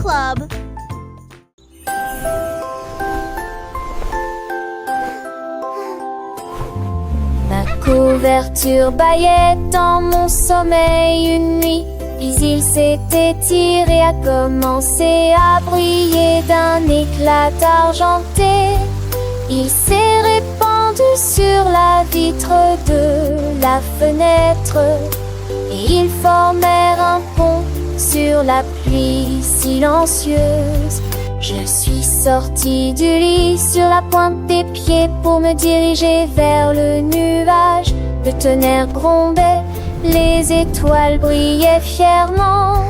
Club. Ma couverture bâillait dans mon sommeil une nuit. Puis il s'est étiré, a commencé à briller d'un éclat argenté. Il s'est répandu sur la vitre de la fenêtre et ils formèrent un pont sur la pluie silencieuse. Je suis sortie du lit sur la pointe des pieds pour me diriger vers le nuage. Le tonnerre grondait, les étoiles brillaient fièrement.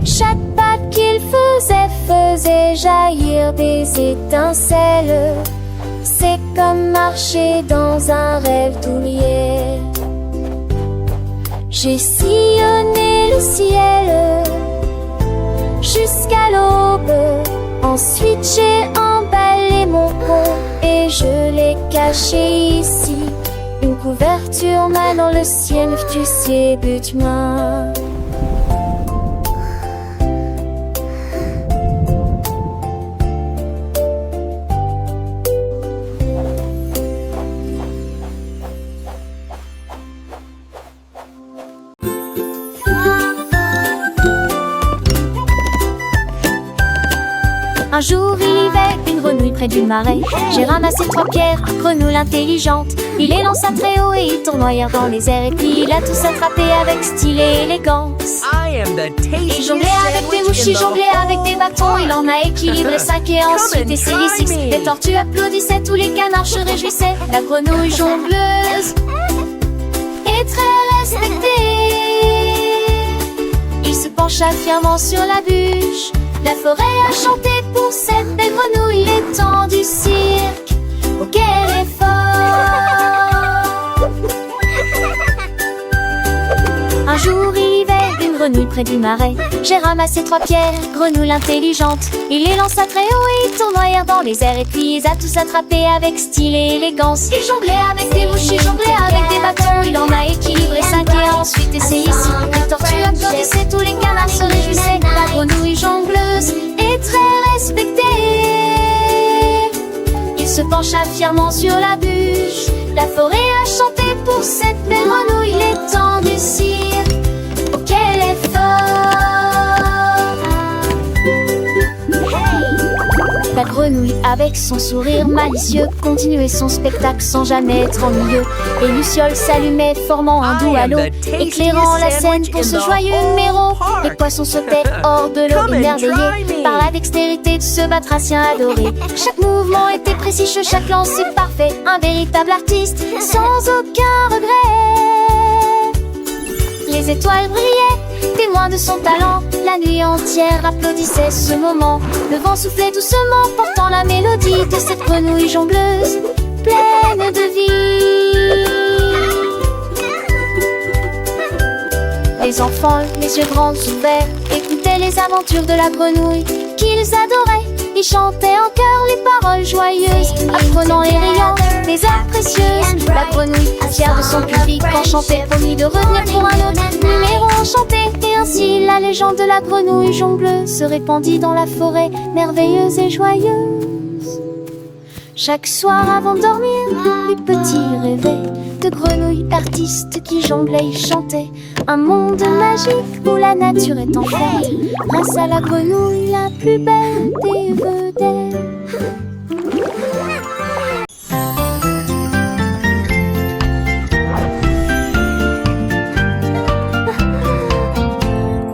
Chaque pas qu'il faisait jaillir des étincelles. C'est comme marcher dans un rêve douillet. J'ai sillonné le ciel jusqu'à l'aube. Ensuite j'ai emballé mon pont et je l'ai caché ici. Une couverture main dans le ciel, tu sais, bute-moi. Un jour il y avait une grenouille près du marais. J'ai ramassé 3 pierres, grenouille intelligente. Il les lança très haut et ils tournoyèrent dans les airs. Et puis il a tous attrapé avec style et élégance. Il jonglait avec des mouches, il jonglait avec des bâtons. Il en a équilibré 5 et ensuite essayé 6. Les tortues applaudissaient, tous les canards se réjouissaient. La grenouille jongleuse est très respectée. Il se pencha fièrement sur la bûche. La forêt a chanté pour cette belle grenouille. Les temps du cirque, oh quel effort. Un jour il y avait une grenouille près du marais. J'ai ramassé 3 pierres, grenouille intelligente. Il les lança très haut et ils tournoyèrent dans les airs. Et puis ils a tous attrapé avec style et élégance. Il jonglait avec des mouches, il jonglait avec des bâtons. Il en a équilibré 5 et ensuite essayé 6. Les tortues applaudissaient, tous les canards se réjouissaient. La grenouille jongleuse est très respectée. Il se pencha fièrement sur la bûche. La forêt a chanté pour cette belle grenouille. Les temps du cirque, oh quel effort. La grenouille avec son sourire malicieux continuait son spectacle sans jamais être ennuyeux. Les lucioles s'allumaient formant un doux halo, éclairant la scène pour ce joyeux numéro. Les poissons sautaient hors de l'eau émerveillés par la dextérité de ce batracien adoré. Chaque mouvement était précis, chaque lancer parfait. Un véritable artiste sans aucun regret. Les étoiles brillaient, témoins de son talent. La nuit entière applaudissait ce moment. Le vent soufflait doucement, portant la mélodie de cette grenouille jongleuse, pleine de vie. Les enfants, les yeux grands ouverts, écoutaient les aventures de la grenouille qu'ils adoraient. Ils chantaient en chœur les paroles joyeuses, apprenant et riant des airs précieuses. La grenouille, fière de son public enchanté, promit de revenir pour un autre numéro enchanté. Et ainsi la légende de la grenouille jongleuse se répandit dans la forêt, merveilleuse et joyeuse. Chaque soir avant de dormir, les petits rêvaient de grenouilles artistes qui jonglaient et chantaient. Un monde magique où la nature est en fête, grâce à la grenouille la plus belle des vedettes.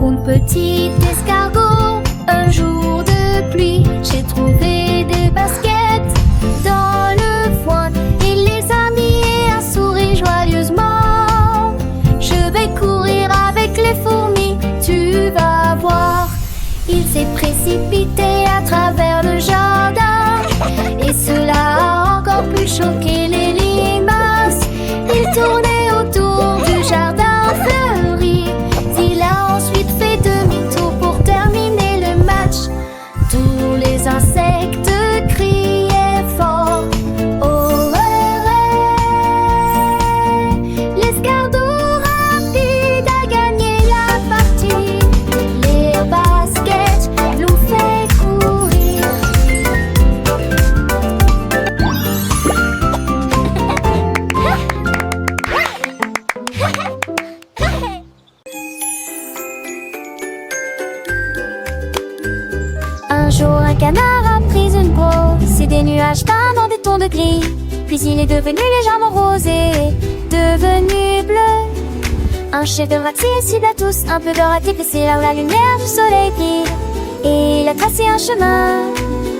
Une petite escargot, un jour de pluie, j'ai trouvé des baskets dans le foin. Il les a mis et a souri joyeusement. Je vais courir avec les fourmis, tu vas voir. Il s'est précipité à travers le jardin et cela a encore plus choqué les limaces. Il tournait autour du jardin fleuri. Il a ensuite fait demi-tour pour terminer le match. Tous les insectes criaient fort. Oh, l'escargot rapide a gagné la partie. Les baskets l'ont Un jour, un canard a pris une grosse et des nuages peints dans des tons de gris. Puis il est devenu légèrement rose et devenu bleu. Un chef-d'œuvre accessible à tous, un peu d'or à déplacer là où la lumière du soleil brille. Et il a tracé un chemin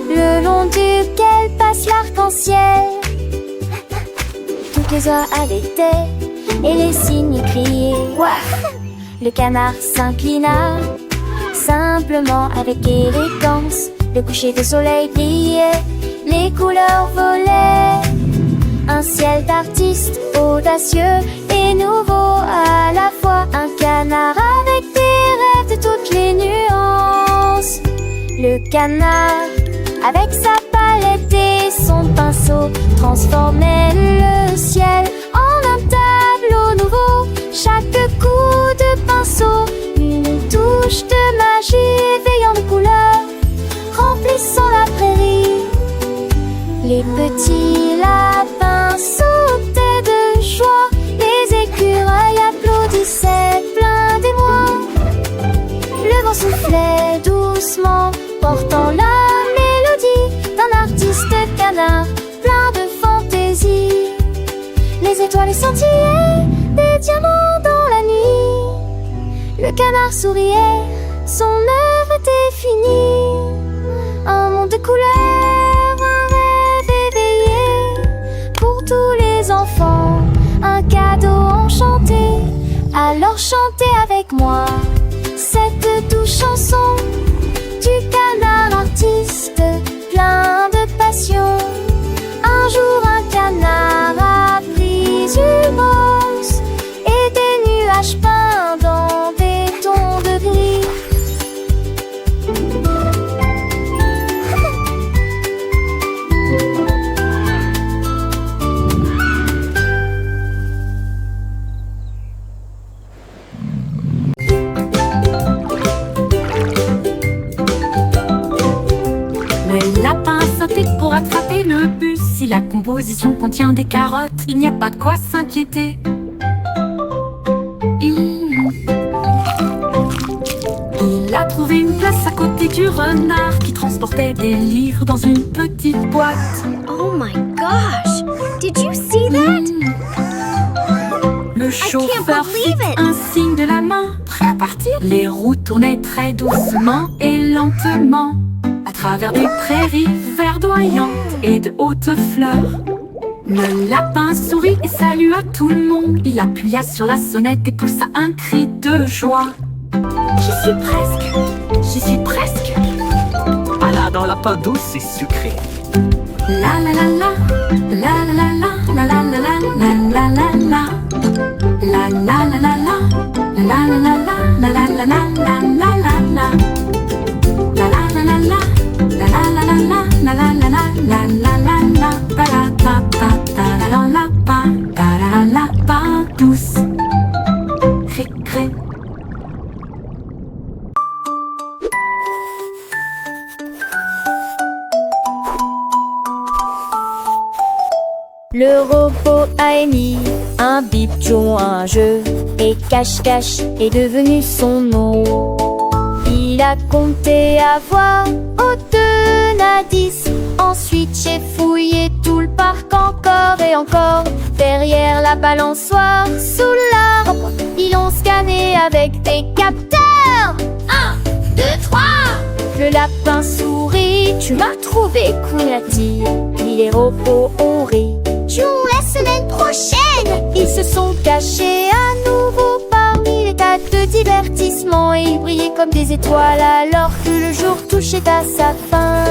le long duquel passe l'arc-en-ciel. Toutes les oies allaitaient et les cygnes criaient. Ouah! Le canard s'inclina simplement avec élégance. Le coucher de soleil brillait, les couleurs volaient. Un ciel d'artiste audacieux et nouveau à la fois. Un canard avec des rêves de toutes les nuances. Le canard, avec sa palette et son pinceau, transformait le ciel en un tableau nouveau. Chaque coup de pinceau, une touche de magie éveillant de couleurs, remplissant la prairie. Les petits lapins sautaient de joie, les écureuils applaudissaient pleins d'émoi. Le vent soufflait doucement, portant la mélodie d'un artiste canard plein de fantaisie. Les étoiles scintillaient, des diamants dans la nuit. Le canard souriait, son œuvre était finie. Un monde de couleurs, un rêve éveillé pour tous les enfants, un cadeau enchanté. Alors chantez avec moi cette douce chanson du canard artiste plein de passion. Un jour un canard a pris une brosse et des nuages peints dans des tons de gris. Le lapin a sauté pour attraper le bus. Si la composition contient des carottes, il n'y a pas de quoi s'inquiéter. Il a trouvé une place à côté du renard qui transportait des livres dans une petite boîte. Oh my gosh! Did you see that? Le chauffeur fit un signe de la main, prêt à partir. Les roues tournaient très doucement et lentement à travers des prairies verdoyantes et de hautes fleurs. Le lapin sourit et salua tout le monde. Il appuya sur la sonnette et poussa un cri de joie. J'y suis presque, j'y suis presque. Balade en lapin douce et sucré. La la la la, la la la la, la la la la, la la la. La la la la la, la la la la, la la la la, la la la la. La la la la la, la la la la la, la la la la, la la la la. Pa la pa pa, ta la la la pa, ta la la pa douce. Cré. Le robot a émis un bip jouant à un jeu et cache-cache est devenu son nom. Il a compté à voix haute de 1 à 10. Ensuite j'ai fouillé tout le parc encore et encore. Derrière la balançoire, sous l'arbre, ils l'ont scanné avec des capteurs. 1, 2, 3. Le lapin sourit, tu m'as trouvé cool, a-t-il. Puis les robots ont ri. Jouons la semaine prochaine. Ils se sont cachés à nouveau parmi les tas de divertissements et ils brillaient comme des étoiles alors que le jour touchait à sa fin.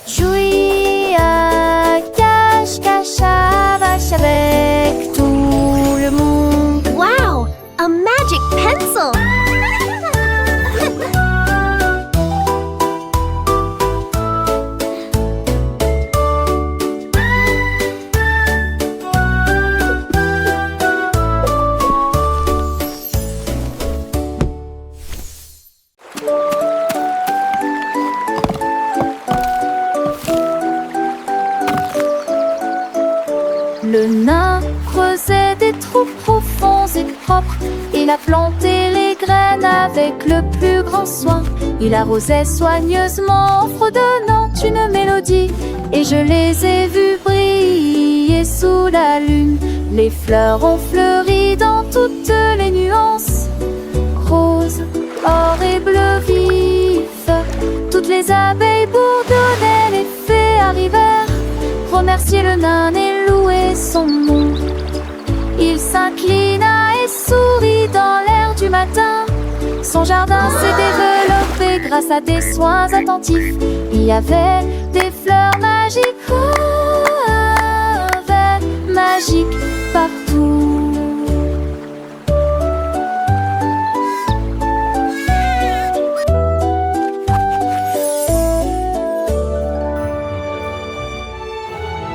Jouer à cache-cache à vache avec tout le monde. Wow! A magic pencil! Le nain creusait des trous profonds et propres Il a planté les graines avec le plus grand soin. Il arrosait soigneusement en fredonnant une mélodie. Et je les ai vus briller sous la lune. Les fleurs ont fleuri dans toutes les nuances, rose, or et bleu vif. Toutes les abeilles bourdonnaient, les fées arrivèrent, remercier le nain et louer son nom. Il s'inclina et sourit dans l'air du matin. Son jardin s'est développé grâce à des soins attentifs. Il y avait des fleurs magiques, oh, magiques.